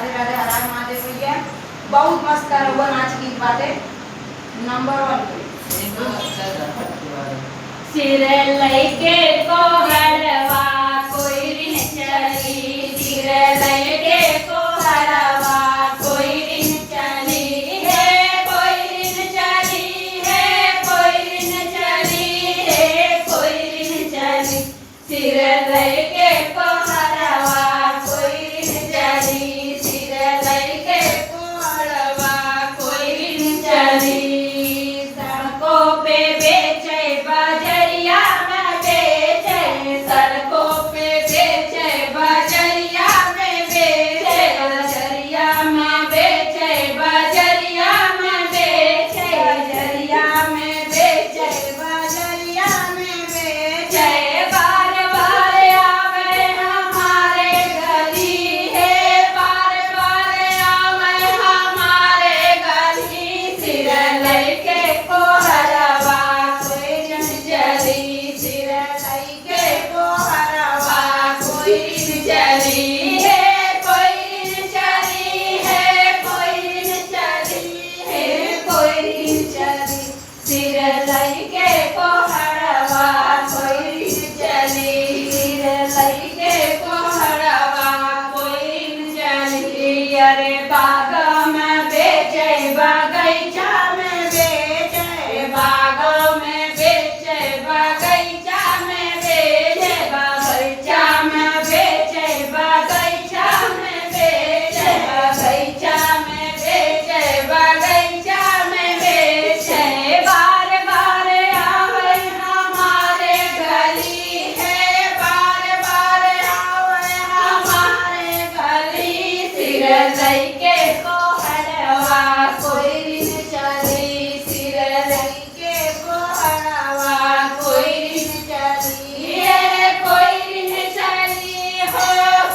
राधे राधे, हर हर महादेव भैया। बहुत मस्त रहुआ नाच गीत बाटे नंबर 1 पे। सिर लइके कोहरवा कोई रिन चली, सिर लइके कोहरवा कोई रिन चली है, कोई रिन चली है, कोई रिन चली है, कोई रिन चली। सिर लइके कोहरवा कोई रिन चली, सिर लइके कोहरवा कोई रिन चली। सड़कों पे बेचे बजरिया में बेचे, सड़कों पे बेचे बजरिया में बेचे, बजरिया में बेचे, बजरिया में बेचे, बजरिया में बेचे, बजरिया में बेचे। बार बार आवे हमारे गली है, बार बार आवे हमारे गली। सिर लइके कोहरवा कोई रिन चली, सिर लइके कोहरवा कोई रिन चली है, कोई रिन चली है, कोई रिन चली है, कोई रिन चली। सिर लइके कोहरवा कोई रिन चली, सिर लइके कोहरवा कोई रिन चली। अरे बाग में बेचे बगैचा में बेचे, बाग में बेचे बगैचा में बेचे, बगैचा में बेचे, बगैचा में बेचे, बगैचा में बेचे, बगैचा में बेचे। बार बार आवे हमारे गली है, बार बार आवे हमारे गली। सिर लइके कोहरवा कोई रिन चली, सिर लइके कोहरवा कोई रिन चली है, कोई रिन चली हो,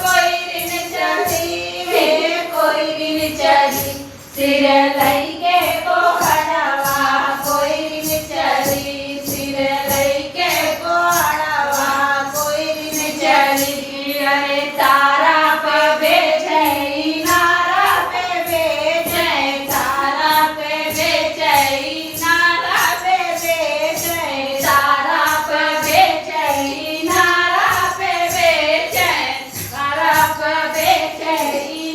कोई रिन चली है, कोई रिन चली। सिर लइके कोहरवा कोई रिन चली, सिर लइके कोहरवा कोई रिन चली। अरे तारा पे बेचे नारा पे बेचे, तारा पे बेचे नारा पे बेचे, तारा पे बेचे नारा पे बेचे, तारा पे बेचे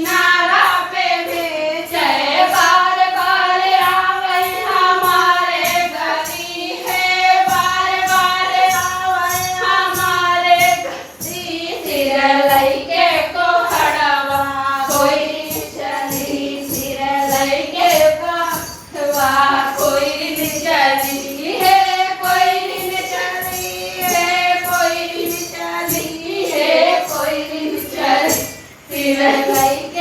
नारा पे बेचे। बार बार आवे हमारे गली है, बार बार आवे हमारे गली। सिर लइके कोहरवा कोई रिन चली, सिर लइके कोहरवा कोई रिन चली है, कोई रिन चली है, कोई रिन चली है, कोई रिन चली। सिर लइके